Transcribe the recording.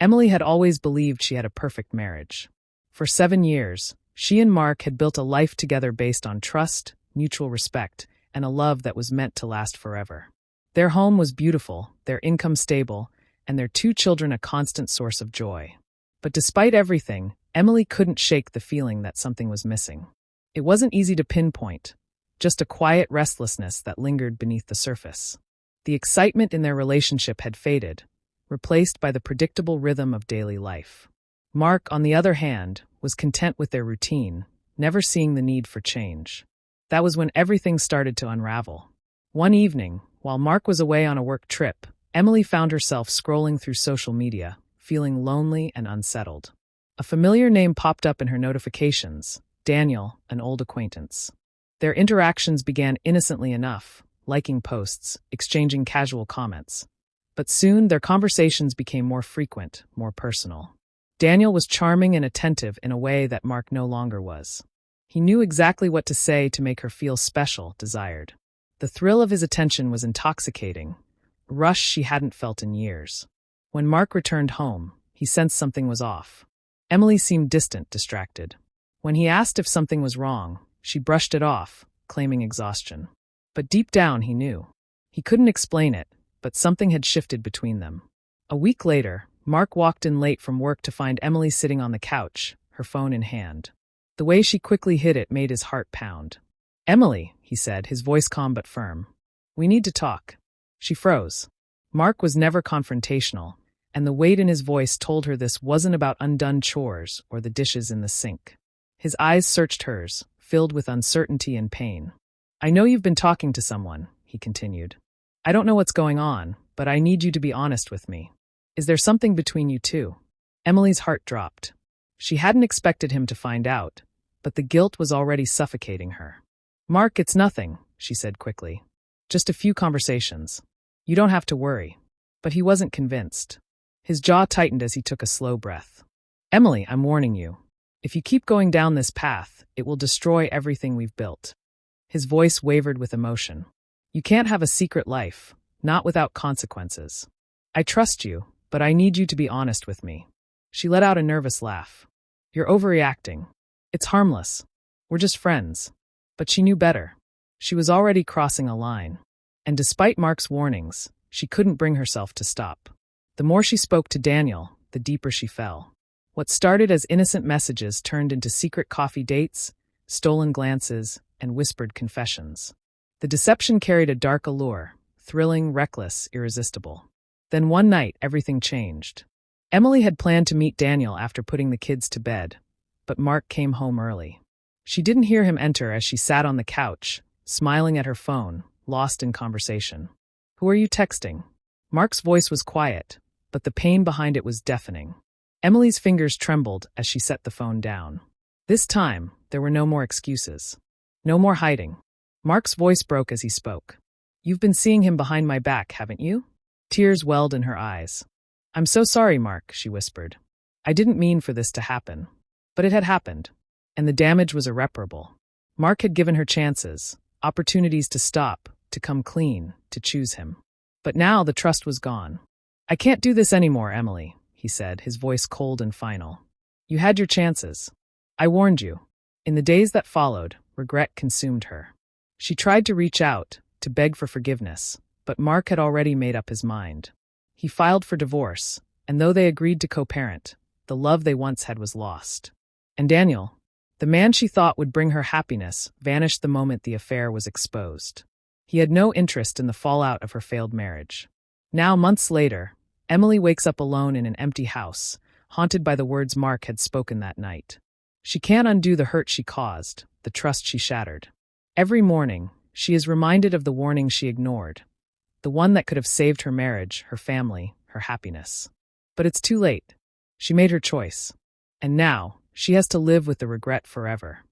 Emily had always believed she had a perfect marriage. For 7 years, she and Mark had built a life together based on trust, mutual respect, and a love that was meant to last forever. Their home was beautiful, their income stable, and their 2 children a constant source of joy. But despite everything, Emily couldn't shake the feeling that something was missing. It wasn't easy to pinpoint, just a quiet restlessness that lingered beneath the surface. The excitement in their relationship had faded, replaced by the predictable rhythm of daily life. Mark, on the other hand, was content with their routine, never seeing the need for change. That was when everything started to unravel. One evening, while Mark was away on a work trip, Emily found herself scrolling through social media, feeling lonely and unsettled. A familiar name popped up in her notifications: Daniel, an old acquaintance. Their interactions began innocently enough, liking posts, exchanging casual comments. But soon their conversations became more frequent, more personal. Daniel was charming and attentive in a way that Mark no longer was. He knew exactly what to say to make her feel special, desired. The thrill of his attention was intoxicating, a rush she hadn't felt in years. When Mark returned home, he sensed something was off. Emily seemed distant, distracted. When he asked if something was wrong, she brushed it off, claiming exhaustion. But deep down he knew. He couldn't explain it, but something had shifted between them. A week later, Mark walked in late from work to find Emily sitting on the couch, her phone in hand. The way she quickly hid it made his heart pound. "Emily," he said, his voice calm but firm. "We need to talk." She froze. Mark was never confrontational, and the weight in his voice told her this wasn't about undone chores or the dishes in the sink. His eyes searched hers, filled with uncertainty and pain. "I know you've been talking to someone," he continued. "I don't know what's going on, but I need you to be honest with me. Is there something between you two?" Emily's heart dropped. She hadn't expected him to find out, but the guilt was already suffocating her. "Mark, it's nothing," she said quickly. "Just a few conversations. You don't have to worry." But he wasn't convinced. His jaw tightened as he took a slow breath. "Emily, I'm warning you. If you keep going down this path, it will destroy everything we've built." His voice wavered with emotion. "You can't have a secret life, not without consequences. I trust you, but I need you to be honest with me." She let out a nervous laugh. "You're overreacting. It's harmless. We're just friends." But she knew better. She was already crossing a line. And despite Mark's warnings, she couldn't bring herself to stop. The more she spoke to Daniel, the deeper she fell. What started as innocent messages turned into secret coffee dates, stolen glances, and whispered confessions. The deception carried a dark allure, thrilling, reckless, irresistible. Then one night, everything changed. Emily had planned to meet Daniel after putting the kids to bed, but Mark came home early. She didn't hear him enter as she sat on the couch, smiling at her phone, lost in conversation. "Who are you texting?" Mark's voice was quiet, but the pain behind it was deafening. Emily's fingers trembled as she set the phone down. This time, there were no more excuses. No more hiding. Mark's voice broke as he spoke. "You've been seeing him behind my back, haven't you?" Tears welled in her eyes. "I'm so sorry, Mark," she whispered. "I didn't mean for this to happen." But it had happened, and the damage was irreparable. Mark had given her chances, opportunities to stop, to come clean, to choose him. But now the trust was gone. "I can't do this anymore, Emily," he said, his voice cold and final. "You had your chances. I warned you." In the days that followed, regret consumed her. She tried to reach out, to beg for forgiveness, but Mark had already made up his mind. He filed for divorce, and though they agreed to co-parent, the love they once had was lost. And Daniel, the man she thought would bring her happiness, vanished the moment the affair was exposed. He had no interest in the fallout of her failed marriage. Now, months later, Emily wakes up alone in an empty house, haunted by the words Mark had spoken that night. She can't undo the hurt she caused, the trust she shattered. Every morning, she is reminded of the warning she ignored, the one that could have saved her marriage, her family, her happiness. But it's too late. She made her choice. And now, she has to live with the regret forever.